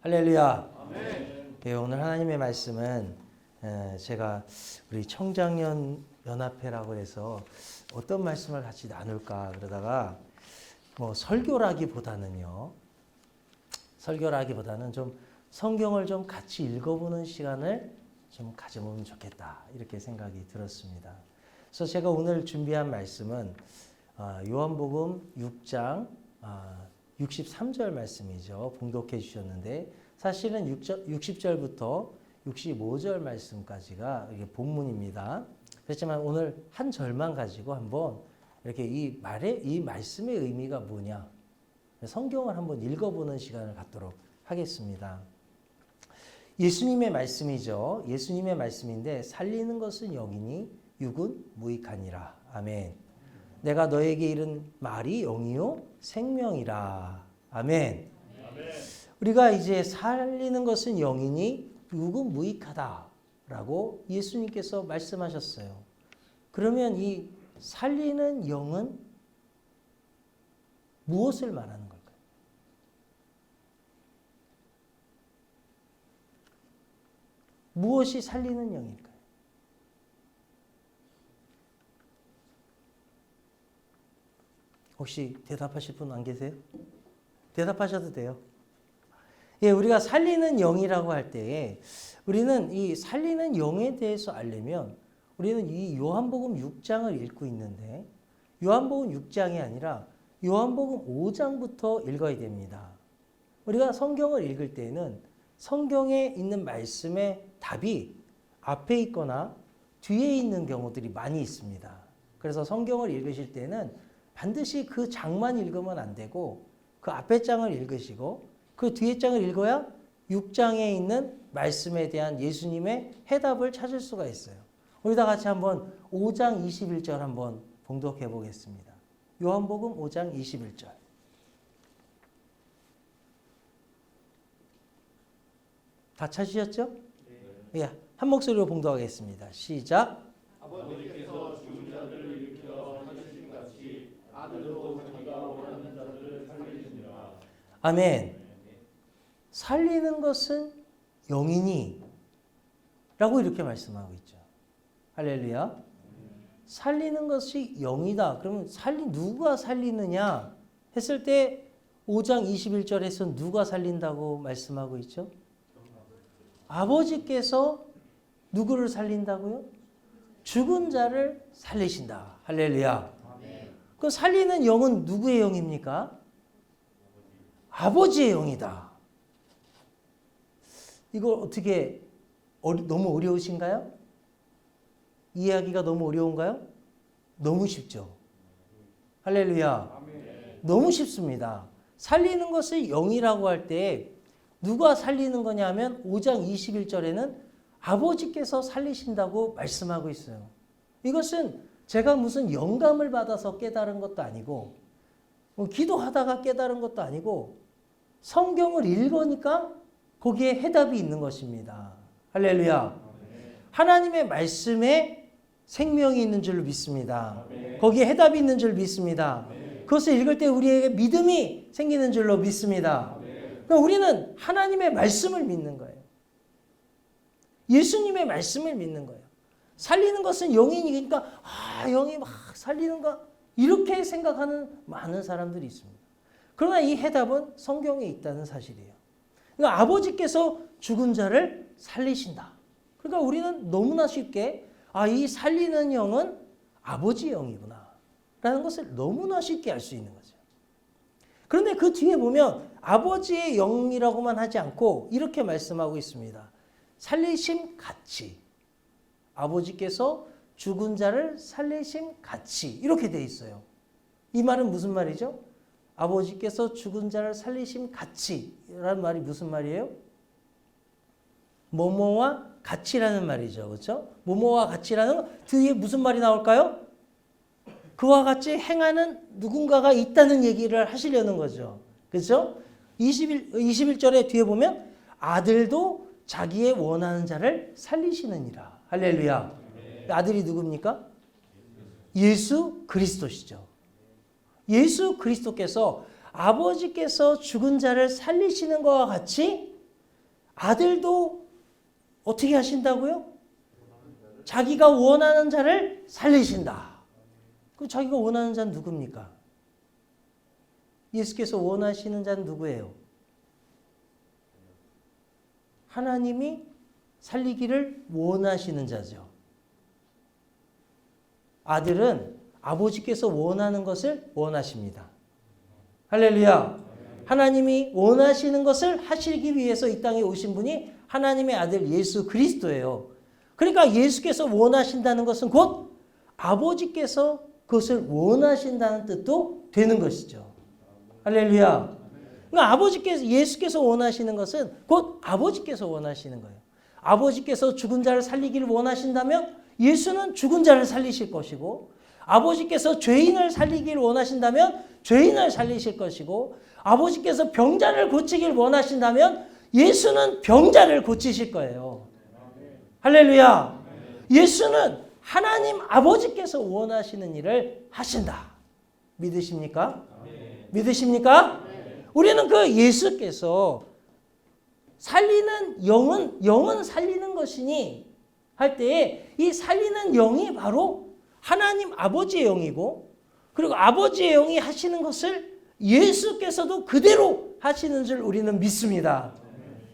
할렐루야. 아멘. 네, 오늘 하나님의 말씀은 제가 우리 청장년 연합회라고 해서 어떤 말씀을 같이 나눌까 그러다가 설교라기보다는 좀 성경을 좀 같이 읽어보는 시간을 좀 가져보면 좋겠다 이렇게 생각이 들었습니다. 그래서 제가 오늘 준비한 말씀은 요한복음 6장 63절 말씀이죠. 봉독해 주셨는데 사실은 60절부터 65절 말씀까지가 이게 본문입니다. 그렇지만 오늘 한 절만 가지고 한번 이렇게 이 말씀의 의미가 뭐냐 성경을 한번 읽어보는 시간을 갖도록 하겠습니다. 예수님의 말씀이죠. 예수님의 말씀인데 살리는 것은 영이니 육은 무익하니라. 아멘. 내가 너에게 이른 말이 영이요 생명이라. 아멘. 아멘. 우리가 이제 살리는 것은 영이니 육은 무익하다라고 예수님께서 말씀하셨어요. 그러면 이 살리는 영은 무엇을 말하는 걸까요? 무엇이 살리는 영일까요? 혹시 대답하실 분 안 계세요? 대답하셔도 돼요. 예, 우리가 살리는 영이라고 할 때에 우리는 이 살리는 영에 대해서 알려면 우리는 이 요한복음 6장을 읽고 있는데 요한복음 6장이 아니라 요한복음 5장부터 읽어야 됩니다. 우리가 성경을 읽을 때에는 성경에 있는 말씀의 답이 앞에 있거나 뒤에 있는 경우들이 많이 있습니다. 그래서 성경을 읽으실 때는 반드시 그 장만 읽으면 안 되고 그 앞에 장을 읽으시고 그 뒤에 장을 읽어야 6장에 있는 말씀에 대한 예수님의 해답을 찾을 수가 있어요. 우리 다 같이 한번 5장 21절 한번 봉독해 보겠습니다. 요한복음 5장 21절. 다 찾으셨죠? 네. 예, 한 목소리로 봉독하겠습니다. 시작. 아버지께서 죽은 자들을 일으켜 살리신 같이 아들도 자기가 원하는 자들을 살리시니라. 아멘. 살리는 것은 영이니 라고 이렇게 말씀하고 있죠. 할렐루야. 살리는 것이 영이다. 그러면 누가 살리느냐 했을 때 5장 21절에서 누가 살린다고 말씀하고 있죠? 아버지께서 누구를 살린다고요? 죽은 자를 살리신다. 할렐루야. 그 살리는 영은 누구의 영입니까? 아버지의 영이다. 이걸 어떻게 너무 어려우신가요? 이해하기가 너무 어려운가요? 너무 쉽죠. 할렐루야. 너무 쉽습니다. 살리는 것을 영이라고 할 때 누가 살리는 거냐면 5장 21절에는 아버지께서 살리신다고 말씀하고 있어요. 이것은 제가 무슨 영감을 받아서 깨달은 것도 아니고 기도하다가 깨달은 것도 아니고 성경을 읽으니까 거기에 해답이 있는 것입니다. 할렐루야. 하나님의 말씀에 생명이 있는 줄 믿습니다. 거기에 해답이 있는 줄 믿습니다. 그것을 읽을 때 우리에게 믿음이 생기는 줄로 믿습니다. 그러니까 우리는 하나님의 말씀을 믿는 거예요. 예수님의 말씀을 믿는 거예요. 살리는 것은 영이니까 영이 막 살리는가 이렇게 생각하는 많은 사람들이 있습니다. 그러나 이 해답은 성경에 있다는 사실이에요. 그러니까 아버지께서 죽은 자를 살리신다. 그러니까 우리는 너무나 쉽게 이 살리는 영은 아버지의 영이구나 라는 것을 너무나 쉽게 알 수 있는 거죠. 그런데 그 뒤에 보면 아버지의 영이라고만 하지 않고 이렇게 말씀하고 있습니다. 살리심 같이. 아버지께서 죽은 자를 살리심 같이 이렇게 돼 있어요. 이 말은 무슨 말이죠? 아버지께서 죽은 자를 살리심 같이라는 말이 무슨 말이에요? 뭐뭐와 같이라는 말이죠. 그렇죠? 뭐뭐와 같이라는 뒤에 무슨 말이 나올까요? 그와 같이 행하는 누군가가 있다는 얘기를 하시려는 거죠. 그렇죠? 21절에 뒤에 보면 아들도 자기의 원하는 자를 살리시느니라. 할렐루야. 아들이 누굽니까? 예수 그리스도시죠. 예수 그리스도께서 아버지께서 죽은 자를 살리시는 것과 같이 아들도 어떻게 하신다고요? 자기가 원하는 자를 살리신다. 그 자기가 원하는 자는 누굽니까? 예수께서 원하시는 자는 누구예요? 하나님이 살리기를 원하시는 자죠. 아들은 아버지께서 원하는 것을 원하십니다. 할렐루야. 하나님이 원하시는 것을 하시기 위해서 이 땅에 오신 분이 하나님의 아들 예수 그리스도예요. 그러니까 예수께서 원하신다는 것은 곧 아버지께서 그것을 원하신다는 뜻도 되는 것이죠. 할렐루야. 그러니까 아버지께서, 예수께서 원하시는 것은 곧 아버지께서 원하시는 거예요. 아버지께서 죽은 자를 살리기를 원하신다면 예수는 죽은 자를 살리실 것이고, 아버지께서 죄인을 살리기를 원하신다면 죄인을 살리실 것이고, 아버지께서 병자를 고치기를 원하신다면 예수는 병자를 고치실 거예요. 할렐루야. 예수는 하나님 아버지께서 원하시는 일을 하신다. 믿으십니까? 믿으십니까? 우리는 그 예수께서 살리는 영은 살리는 것이니 할 때에 이 살리는 영이 바로 하나님 아버지의 영이고, 그리고 아버지의 영이 하시는 것을 예수께서도 그대로 하시는 줄 우리는 믿습니다.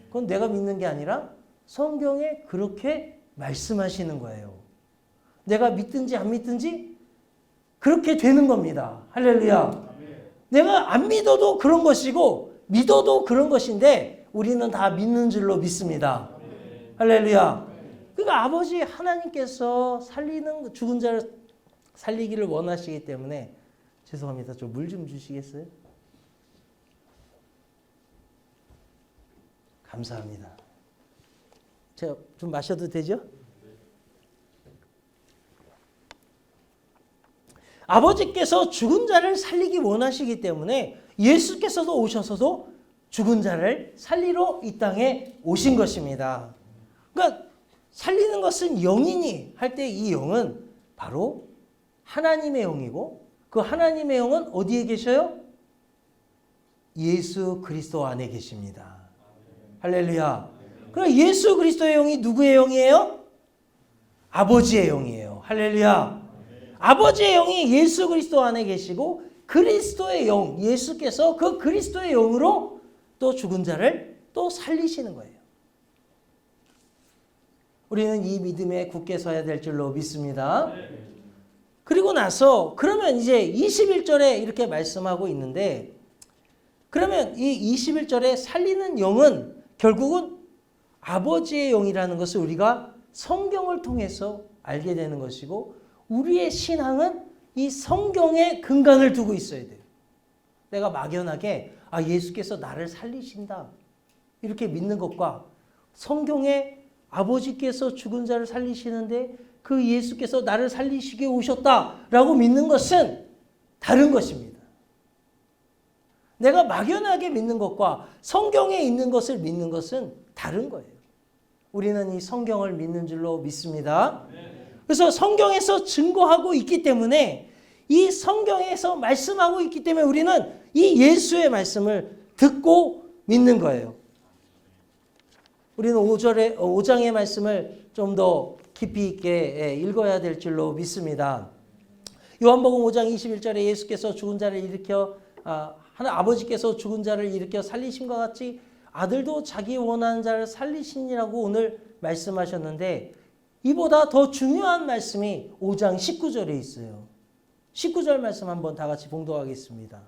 그건 내가 믿는 게 아니라 성경에 그렇게 말씀하시는 거예요. 내가 믿든지 안 믿든지 그렇게 되는 겁니다. 할렐루야. 내가 안 믿어도 그런 것이고 믿어도 그런 것인데 우리는 다 믿는 줄로 믿습니다. 할렐루야. 그러니까 아버지 하나님께서 살리는 죽은 자를 살리기를 원하시기 때문에, 죄송합니다. 좀 물 좀 주시겠어요? 감사합니다. 제가 좀 마셔도 되죠? 아버지께서 죽은 자를 살리기 원하시기 때문에 예수께서도 오셔서도 죽은 자를 살리러 이 땅에 오신 것입니다. 그러니까 살리는 것은 영이니 할 때 이 영은 바로 하나님의 영이고, 그 하나님의 영은 어디에 계셔요? 예수 그리스도 안에 계십니다. 할렐루야. 그럼 예수 그리스도의 영이 누구의 영이에요? 아버지의 영이에요. 할렐루야. 아버지의 영이 예수 그리스도 안에 계시고, 그리스도의 영, 예수께서 그 그리스도의 영으로 또 죽은 자를 또 살리시는 거예요. 우리는 이 믿음에 굳게 서야 될 줄로 믿습니다. 그리고 나서 그러면 이제 21절에 이렇게 말씀하고 있는데, 그러면 이 21절에 살리는 영은 결국은 아버지의 영이라는 것을 우리가 성경을 통해서 알게 되는 것이고, 우리의 신앙은 이 성경에 근간을 두고 있어야 돼요. 내가 막연하게 예수께서 나를 살리신다 이렇게 믿는 것과 성경에 아버지께서 죽은 자를 살리시는데 그 예수께서 나를 살리시게 오셨다라고 믿는 것은 다른 것입니다. 내가 막연하게 믿는 것과 성경에 있는 것을 믿는 것은 다른 거예요. 우리는 이 성경을 믿는 줄로 믿습니다. 그래서 성경에서 증거하고 있기 때문에, 이 성경에서 말씀하고 있기 때문에 우리는 이 예수의 말씀을 듣고 믿는 거예요. 우리는 5장의 말씀을 좀 더 깊이 있게 읽어야 될 줄로 믿습니다. 요한복음 5장 21절에 예수께서 죽은 자를 일으켜 아버지께서 죽은 자를 일으켜 살리심과 같이 아들도 자기 원하는 자를 살리시니라고 오늘 말씀하셨는데, 이보다 더 중요한 말씀이 5장 19절에 있어요. 19절 말씀 한번 다 같이 봉독하겠습니다.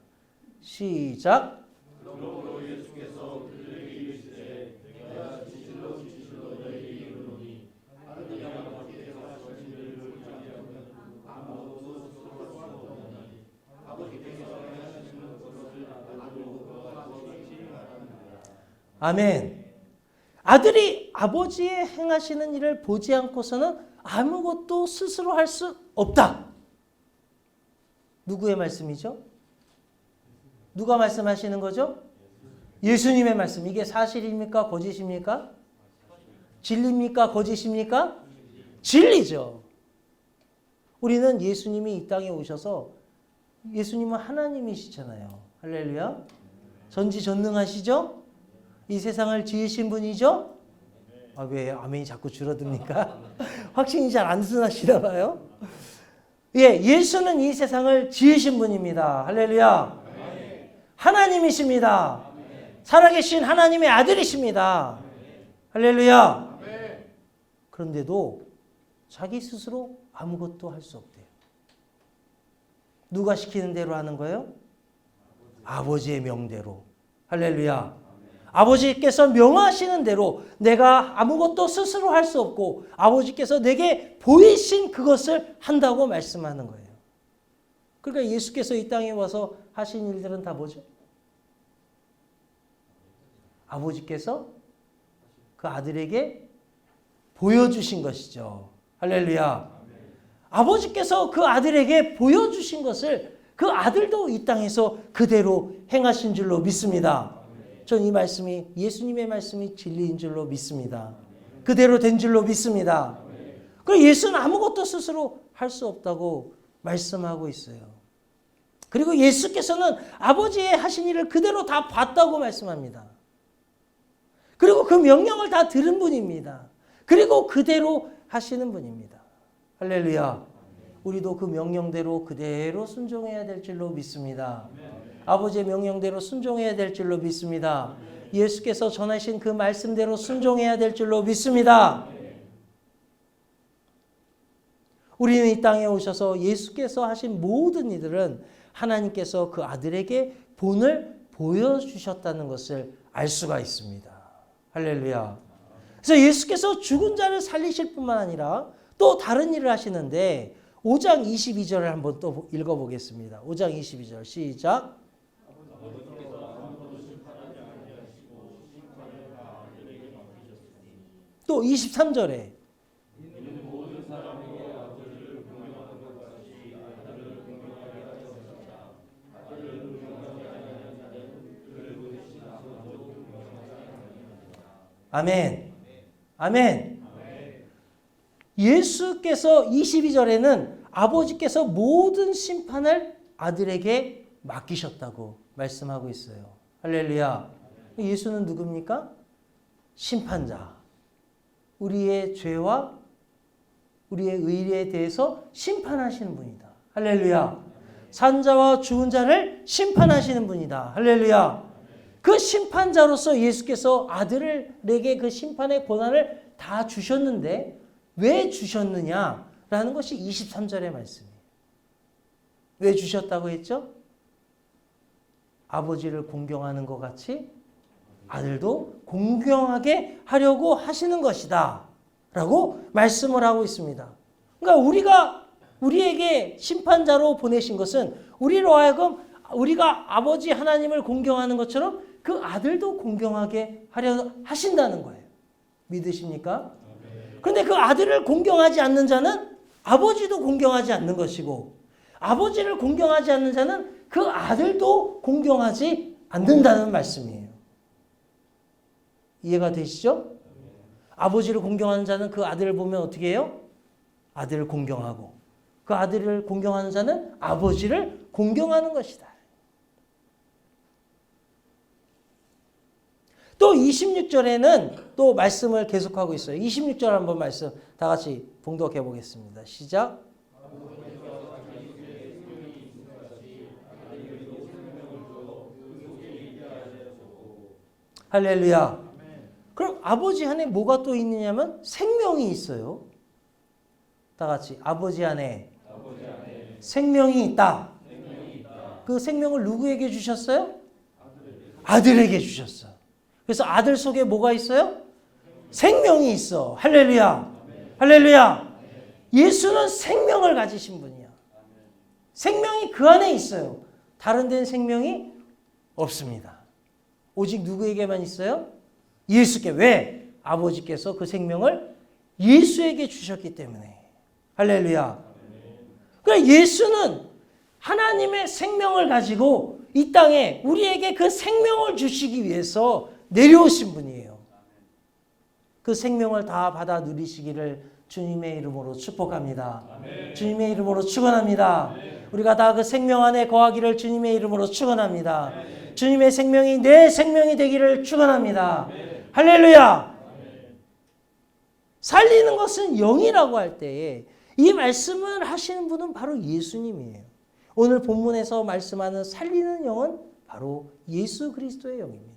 시작. 그러므로 예수께서 그들에게 이르시되 내가 진실로 진실로 너희에게 이르노니 아들이 아버지께서 하신 일을 보지 않으면 아무것도 스스로 할 수 없나니 아버지께서 하시는 것을 아들도 그같이 하느니라. 아멘. 아들이 아버지의 행하시는 일을 보지 않고서는 아무것도 스스로 할 수 없다. 누구의 말씀이죠? 누가 말씀하시는 거죠? 예수님의 말씀. 이게 사실입니까? 거짓입니까? 진리입니까? 거짓입니까? 진리죠. 우리는 예수님이 이 땅에 오셔서, 예수님은 하나님이시잖아요. 할렐루야. 전지전능하시죠? 이 세상을 지으신 분이죠? 아, 왜 아멘이 자꾸 줄어듭니까? 확신이 잘 안 드나시나 봐요. 예, 예수는 이 세상을 지으신 분입니다. 할렐루야. 하나님이십니다. 살아계신 하나님의 아들이십니다. 할렐루야. 그런데도 자기 스스로 아무것도 할 수 없대요. 누가 시키는 대로 하는 거예요? 아버지의 명대로. 할렐루야. 아버지께서 명하시는 대로 내가 아무것도 스스로 할 수 없고 아버지께서 내게 보이신 그것을 한다고 말씀하는 거예요. 그러니까 예수께서 이 땅에 와서 하신 일들은 다 뭐죠? 아버지께서 그 아들에게 보여주신 것이죠. 할렐루야. 아버지께서 그 아들에게 보여주신 것을 그 아들도 이 땅에서 그대로 행하신 줄로 믿습니다. 전 이 말씀이 예수님의 말씀이 진리인 줄로 믿습니다. 그대로 된 줄로 믿습니다. 그리고 예수는 아무것도 스스로 할 수 없다고 말씀하고 있어요. 그리고 예수께서는 아버지의 하신 일을 그대로 다 봤다고 말씀합니다. 그리고 그 명령을 다 들은 분입니다. 그리고 그대로 하시는 분입니다. 할렐루야. 우리도 그 명령대로 그대로 순종해야 될 줄로 믿습니다. 아버지의 명령대로 순종해야 될 줄로 믿습니다. 예수께서 전하신 그 말씀대로 순종해야 될 줄로 믿습니다. 우리는 이 땅에 오셔서 예수께서 하신 모든 일들은 하나님께서 그 아들에게 본을 보여주셨다는 것을 알 수가 있습니다. 할렐루야. 그래서 예수께서 죽은 자를 살리실 뿐만 아니라 또 다른 일을 하시는데 5장 22절을 한번 또 읽어보겠습니다. 5장 22절 시작. 또 23절에 아멘. 아멘. 예수께서 22절에는 아버지께서 모든 심판을 아들에게 맡기셨다고 말씀하고 있어요. 할렐루야. 예수는 누굽니까? 심판자. 우리의 죄와 우리의 의에 대해서 심판하시는 분이다. 할렐루야. 산자와 죽은 자를 심판하시는 분이다. 할렐루야. 그 심판자로서 예수께서 아들에게 그 심판의 권한을 다 주셨는데 왜 주셨느냐라는 것이 23절의 말씀이에요. 왜 주셨다고 했죠? 아버지를 공경하는 것 같이 아들도 공경하게 하려고 하시는 것이다 라고 말씀을 하고 있습니다. 그러니까 우리에게 심판자로 보내신 것은 우리로 하여금 우리가 아버지 하나님을 공경하는 것처럼 그 아들도 공경하게 하려 하신다는 거예요. 믿으십니까? 그런데 그 아들을 공경하지 않는 자는 아버지도 공경하지 않는 것이고 아버지를 공경하지 않는 자는 그 아들도 공경하지 않는다는 말씀이에요. 이해가 되시죠? 아버지를 공경하는 자는 그 아들을 보면 어떻게 해요? 아들을 공경하고 그 아들을 공경하는 자는 아버지를 공경하는 것이다. 또 26절에는 또 말씀을 계속하고 있어요. 26절 한번 말씀 다 같이 봉독해 보겠습니다. 시작. 할렐루야. 그럼 아버지 안에 뭐가 또 있느냐면 생명이 있어요. 다 같이 아버지 안에 생명이 있다. 그 생명을 누구에게 주셨어요? 아들에게 주셨어요. 그래서 아들 속에 뭐가 있어요? 생명이 있어. 할렐루야. 할렐루야. 예수는 생명을 가지신 분이야. 생명이 그 안에 있어요. 다른 데는 생명이 없습니다. 오직 누구에게만 있어요? 예수께. 왜? 아버지께서 그 생명을 예수에게 주셨기 때문에. 할렐루야. 그러니까 예수는 하나님의 생명을 가지고 이 땅에 우리에게 그 생명을 주시기 위해서 내려오신 분이에요. 그 생명을 다 받아 누리시기를 주님의 이름으로 축복합니다. 주님의 이름으로 축원합니다. 우리가 다 그 생명 안에 거하기를 주님의 이름으로 축원합니다. 주님의 생명이 내 생명이 되기를 축원합니다. 할렐루야. 살리는 것은 영이라고 할 때에 이 말씀을 하시는 분은 바로 예수님이에요. 오늘 본문에서 말씀하는 살리는 영은 바로 예수 그리스도의 영입니다.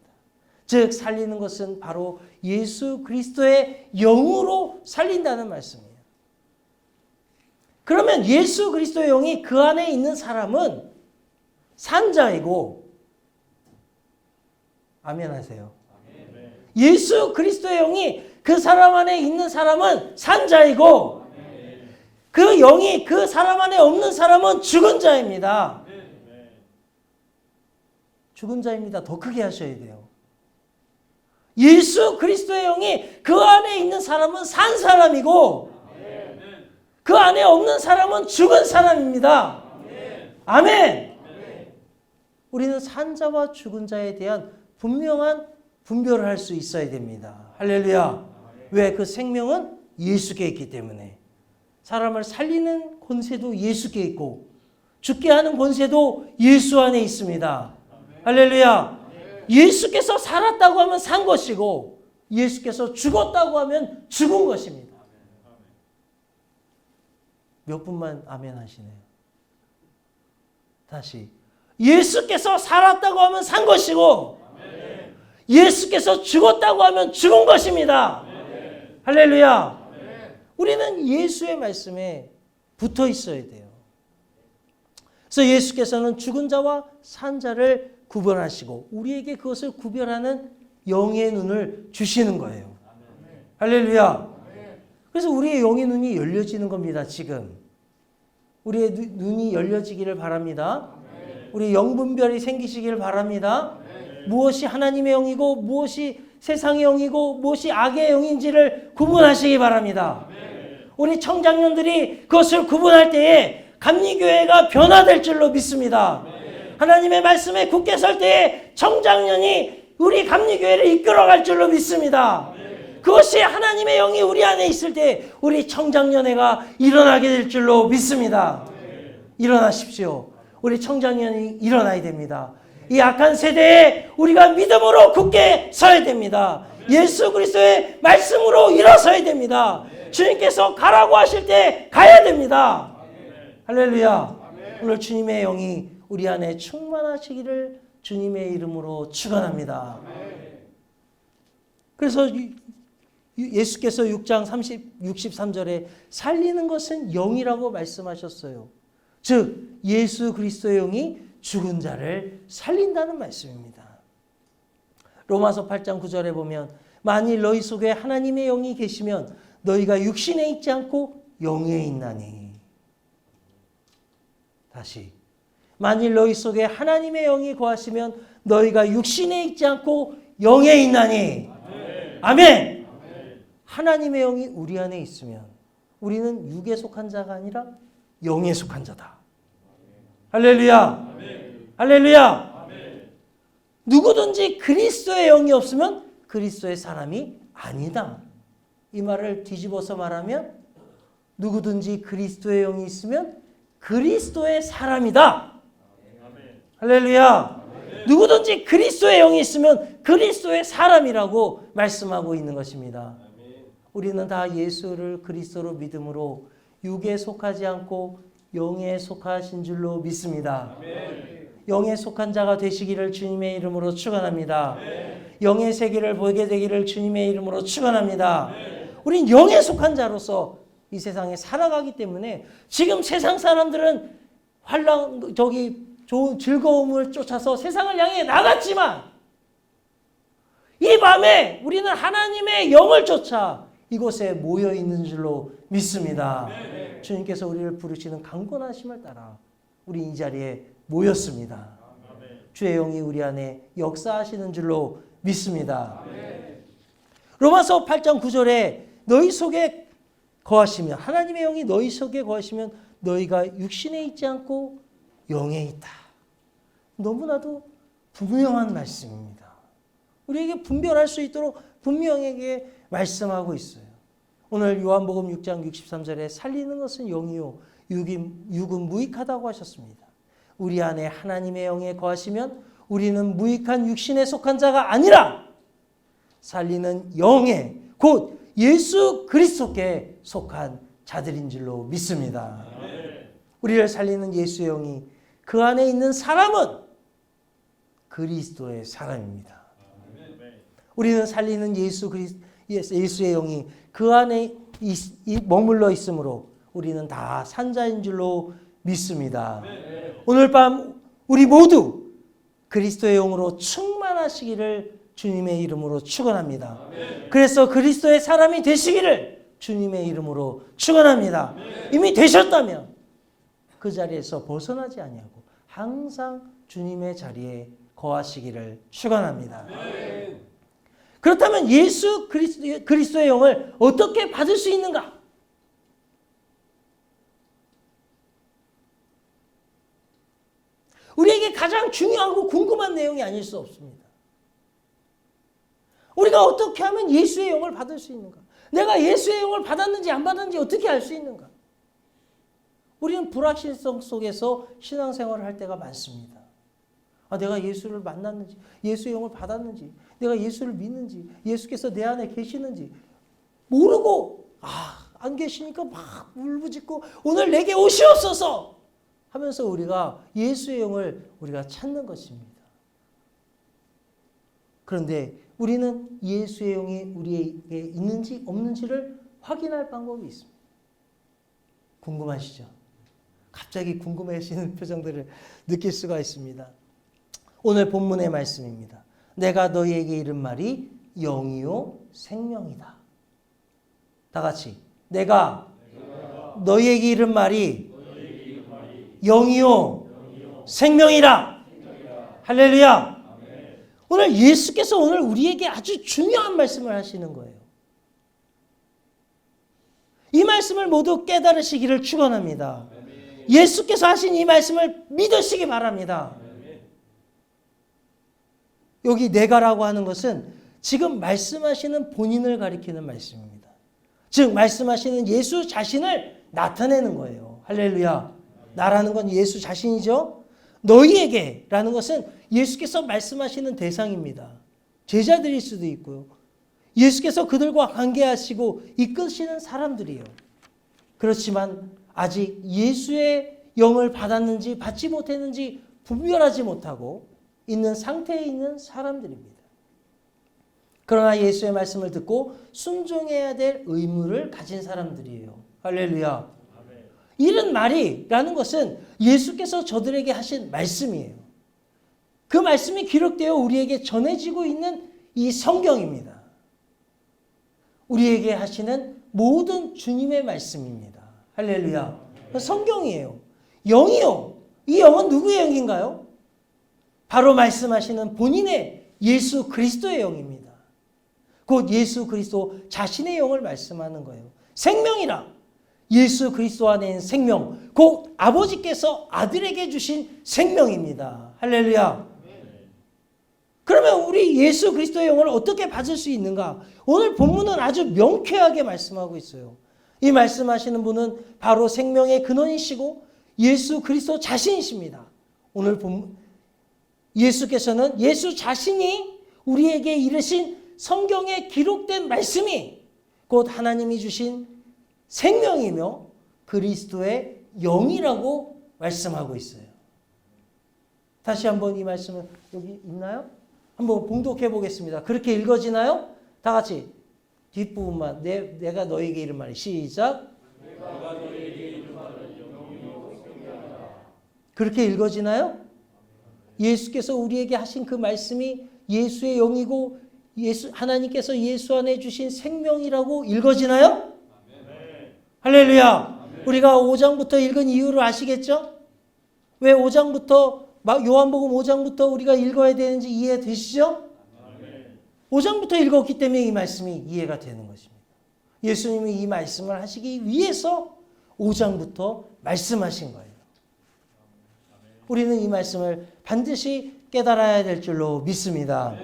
즉 살리는 것은 바로 예수 그리스도의 영으로 살린다는 말씀이에요. 그러면 예수 그리스도의 영이 그 안에 있는 사람은 산자이고, 아멘 하세요. 예수 그리스도의 영이 그 사람 안에 있는 사람은 산자이고, 그 영이 그 사람 안에 없는 사람은 죽은 자입니다. 죽은 자입니다. 더 크게 하셔야 돼요. 예수 그리스도의 영이 그 안에 있는 사람은 산 사람이고 그 안에 없는 사람은 죽은 사람입니다. 아멘. 우리는 산 자와 죽은 자에 대한 분명한 분별을 할 수 있어야 됩니다. 할렐루야. 왜? 그 생명은 예수께 있기 때문에. 사람을 살리는 권세도 예수께 있고 죽게 하는 권세도 예수 안에 있습니다. 할렐루야. 예수께서 살았다고 하면 산 것이고 예수께서 죽었다고 하면 죽은 것입니다. 몇 분만 아멘 하시네요. 다시. 예수께서 살았다고 하면 산 것이고 예수께서 죽었다고 하면 죽은 것입니다. 할렐루야. 우리는 예수의 말씀에 붙어 있어야 돼요. 그래서 예수께서는 죽은 자와 산 자를 구별하시고 우리에게 그것을 구별하는 영의 눈을 주시는 거예요. 할렐루야. 그래서 우리의 영의 눈이 열려지는 겁니다. 지금 우리의 눈이 열려지기를 바랍니다. 우리 영분별이 생기시기를 바랍니다. 무엇이 하나님의 영이고 무엇이 세상의 영이고 무엇이 악의 영인지를 구분하시기 바랍니다. 우리 청장년들이 그것을 구분할 때에 감리교회가 변화될 줄로 믿습니다. 하나님의 말씀에 굳게 설 때에 청장년이 우리 감리교회를 이끌어갈 줄로 믿습니다. 그것이 하나님의 영이 우리 안에 있을 때 우리 청장년회가 일어나게 될 줄로 믿습니다. 일어나십시오. 우리 청장년이 일어나야 됩니다. 이 악한 세대에 우리가 믿음으로 굳게 서야 됩니다. 예수 그리스도의 말씀으로 일어서야 됩니다. 주님께서 가라고 하실 때 가야 됩니다. 할렐루야. 오늘 주님의 영이 우리 안에 충만하시기를 주님의 이름으로 축원합니다. 그래서 예수께서 6장 63절에 살리는 것은 영이라고 말씀하셨어요. 즉 예수 그리스도의 영이 죽은 자를 살린다는 말씀입니다. 로마서 8장 9절에 보면 만일 너희 속에 하나님의 영이 계시면 너희가 육신에 있지 않고 영에 있나니. 다시 만일 너희 속에 하나님의 영이 거하시면 너희가 육신에 있지 않고 영에 있나니. 아멘. 하나님의 영이 우리 안에 있으면 우리는 육에 속한 자가 아니라 영에 속한 자다. 할렐루야. 할렐루야. 누구든지 그리스도의 영이 없으면 그리스도의 사람이 아니다. 이 말을 뒤집어서 말하면 누구든지 그리스도의 영이 있으면 그리스도의 사람이다. 할렐루야. 누구든지 그리스도의 영이 있으면 그리스도의 사람이라고 말씀하고 있는 것입니다. 우리는 다 예수를 그리스도로 믿음으로 육에 속하지 않고 영에 속하신 줄로 믿습니다. 영에 속한 자가 되시기를 주님의 이름으로 축원합니다. 영의 세계를 보게 되기를 주님의 이름으로 축원합니다. 우린 영에 속한 자로서 이 세상에 살아가기 때문에 지금 세상 사람들은 좋은 즐거움을 쫓아서 세상을 향해 나갔지만 이 밤에 우리는 하나님의 영을 쫓아 이곳에 모여 있는 줄로 믿습니다. 주님께서 우리를 부르시는 강권하심을 따라 우리 이 자리에 모였습니다. 주의 영이 우리 안에 역사하시는 줄로 믿습니다. 로마서 8장 9절에 너희 속에 거하시면 하나님의 영이 너희 속에 거하시면 너희가 육신에 있지 않고 영에 있다. 너무나도 분명한 말씀입니다. 우리에게 분별할 수 있도록 분명하게 말씀하고 있어요. 오늘 요한복음 6장 63절에 살리는 것은 영이요 육은 무익하다고 하셨습니다. 우리 안에 하나님의 영에 거하시면 우리는 무익한 육신에 속한 자가 아니라 살리는 영에 곧 예수 그리스도께 속한 자들인 줄로 믿습니다. 우리를 살리는 예수의 영이 그 안에 있는 사람은 그리스도의 사람입니다. 우리는 살리는 예수의 영이 그 안에 머물러 있으므로 우리는 다 산자인 줄로 믿습니다. 오늘 밤 우리 모두 그리스도의 영으로 충만하시기를 주님의 이름으로 축원합니다. 그래서 그리스도의 사람이 되시기를 주님의 이름으로 축원합니다. 이미 되셨다면 그 자리에서 벗어나지 아니하고 항상 주님의 자리에 거하시기를 축원합니다. 그렇다면 예수 그리스도의 영을 어떻게 받을 수 있는가? 우리에게 가장 중요하고 궁금한 내용이 아닐 수 없습니다. 우리가 어떻게 하면 예수의 영을 받을 수 있는가? 내가 예수의 영을 받았는지 안 받았는지 어떻게 알 수 있는가? 우리는 불확실성 속에서 신앙생활을 할 때가 많습니다. 내가 예수를 만났는지, 예수의 영을 받았는지, 내가 예수를 믿는지, 예수께서 내 안에 계시는지 모르고 안 계시니까 막 울부짖고 오늘 내게 오시옵소서 하면서 우리가 예수의 영을 우리가 찾는 것입니다. 그런데 우리는 예수의 영이 우리에게 있는지 없는지를 확인할 방법이 있습니다. 궁금하시죠? 갑자기 궁금해지는 표정들을 느낄 수가 있습니다. 오늘 본문의 말씀입니다. 내가 너희에게 이른 말이 영이요 생명이다. 다 같이 내가 너희에게 이른 말이 영이요 생명이라. 할렐루야. 오늘 예수께서 오늘 우리에게 아주 중요한 말씀을 하시는 거예요. 이 말씀을 모두 깨달으시기를 축원합니다. 예수께서 하신 이 말씀을 믿으시기 바랍니다. 여기 내가라고 하는 것은 지금 말씀하시는 본인을 가리키는 말씀입니다. 즉 말씀하시는 예수 자신을 나타내는 거예요. 할렐루야. 나라는 건 예수 자신이죠. 너희에게라는 것은 예수께서 말씀하시는 대상입니다. 제자들일 수도 있고요. 예수께서 그들과 관계하시고 이끄시는 사람들이에요. 그렇지만 아직 예수의 영을 받았는지 받지 못했는지 분별하지 못하고 있는 상태에 있는 사람들입니다. 그러나 예수의 말씀을 듣고 순종해야 될 의무를 가진 사람들이에요. 할렐루야. 이런 말이라는 것은 예수께서 저들에게 하신 말씀이에요. 그 말씀이 기록되어 우리에게 전해지고 있는 이 성경입니다. 우리에게 하시는 모든 주님의 말씀입니다. 할렐루야. 성경이에요. 영이요. 이 영은 누구의 영인가요? 바로 말씀하시는 본인의 예수 그리스도의 영입니다. 곧 예수 그리스도 자신의 영을 말씀하는 거예요. 생명이라. 예수 그리스도 안에 있는 생명, 곧 아버지께서 아들에게 주신 생명입니다. 할렐루야. 그러면 우리 예수 그리스도의 영을 어떻게 받을 수 있는가? 오늘 본문은 아주 명쾌하게 말씀하고 있어요. 이 말씀하시는 분은 바로 생명의 근원이시고 예수 그리스도 자신이십니다. 오늘 본문 예수께서는 예수 자신이 우리에게 이르신 성경에 기록된 말씀이 곧 하나님이 주신 생명이며 그리스도의 영이라고 말씀하고 있어요. 다시 한번 이 말씀은 여기 있나요? 한번 봉독해 보겠습니다. 그렇게 읽어지나요? 다 같이 뒷부분만 내가 너에게 이른 말이 시작. 내가 너에게 이른 말은 영이요 생명이다. 그렇게 읽어지나요? 예수께서 우리에게 하신 그 말씀이 예수의 영이고 하나님께서 예수 안에 주신 생명이라고 읽어지나요? 할렐루야. 우리가 5장부터 읽은 이유를 아시겠죠? 왜 5장부터 요한복음 5장부터 우리가 읽어야 되는지 이해되시죠? 5장부터 읽었기 때문에 이 말씀이 이해가 되는 것입니다. 예수님이 이 말씀을 하시기 위해서 5장부터 말씀하신 거예요. 우리는 이 말씀을 반드시 깨달아야 될 줄로 믿습니다.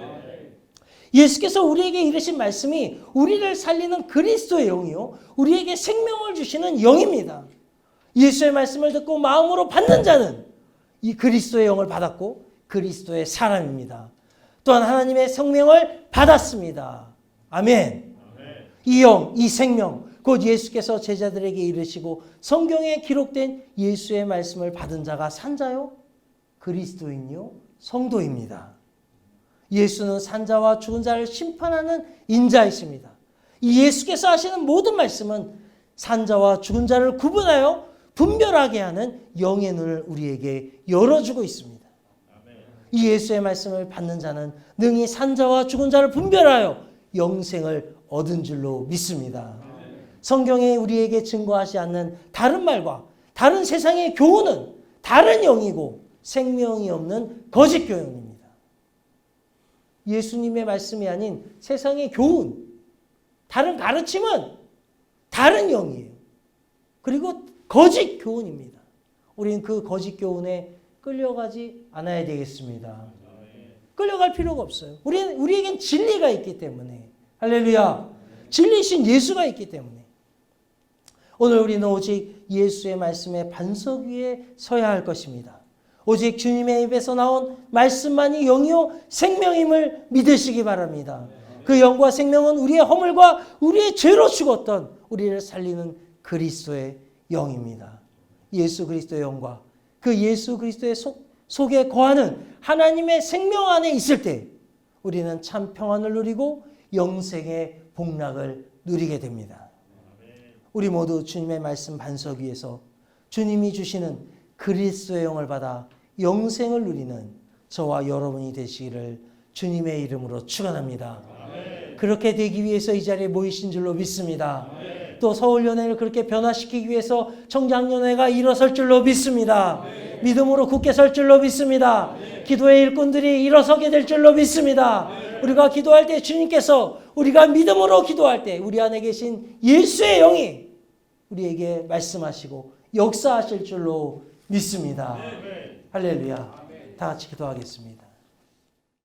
예수께서 우리에게 이르신 말씀이 우리를 살리는 그리스도의 영이요, 우리에게 생명을 주시는 영입니다. 예수의 말씀을 듣고 마음으로 받는 자는 이 그리스도의 영을 받았고 그리스도의 사람입니다. 또한 하나님의 생명을 받았습니다. 아멘. 이 영, 이 생명, 곧 예수께서 제자들에게 이르시고 성경에 기록된 예수의 말씀을 받은 자가 산자요, 그리스도인요, 성도입니다. 예수는 산자와 죽은 자를 심판하는 인자이십니다. 이 예수께서 하시는 모든 말씀은 산자와 죽은 자를 구분하여 분별하게 하는 영의 눈을 우리에게 열어주고 있습니다. 이 예수의 말씀을 받는 자는 능히 산자와 죽은 자를 분별하여 영생을 얻은 줄로 믿습니다. 성경에 우리에게 증거하지 않는 다른 말과 다른 세상의 교훈은 다른 영이고 생명이 없는 거짓 교훈입니다. 예수님의 말씀이 아닌 세상의 교훈, 다른 가르침은 다른 영이에요. 그리고 거짓 교훈입니다. 우리는 그 거짓 교훈에 끌려가지 않아야 되겠습니다. 끌려갈 필요가 없어요. 우리에겐 진리가 있기 때문에. 할렐루야. 진리신 예수가 있기 때문에. 오늘 우리는 오직 예수의 말씀의 반석 위에 서야 할 것입니다. 오직 주님의 입에서 나온 말씀만이 영이요 생명임을 믿으시기 바랍니다. 그 영과 생명은 우리의 허물과 우리의 죄로 죽었던 우리를 살리는 그리스도의 영입니다. 예수 그리스도의 영과 그 예수 그리스도의 속에 거하는 하나님의 생명 안에 있을 때 우리는 참 평안을 누리고 영생의 복락을 누리게 됩니다. 우리 모두 주님의 말씀 반석 위에서 주님이 주시는 그리스도의 영을 받아 영생을 누리는 저와 여러분이 되시기를 주님의 이름으로 축원합니다. 그렇게 되기 위해서 이 자리에 모이신 줄로 믿습니다. 또 서울연회를 그렇게 변화시키기 위해서 청장연회가 일어설 줄로 믿습니다. 믿음으로 굳게 설 줄로 믿습니다. 기도의 일꾼들이 일어서게 될 줄로 믿습니다. 우리가 기도할 때 주님께서 우리가 믿음으로 기도할 때 우리 안에 계신 예수의 영이 우리에게 말씀하시고 역사하실 줄로 믿습니다. 할렐루야. 다 같이 기도하겠습니다.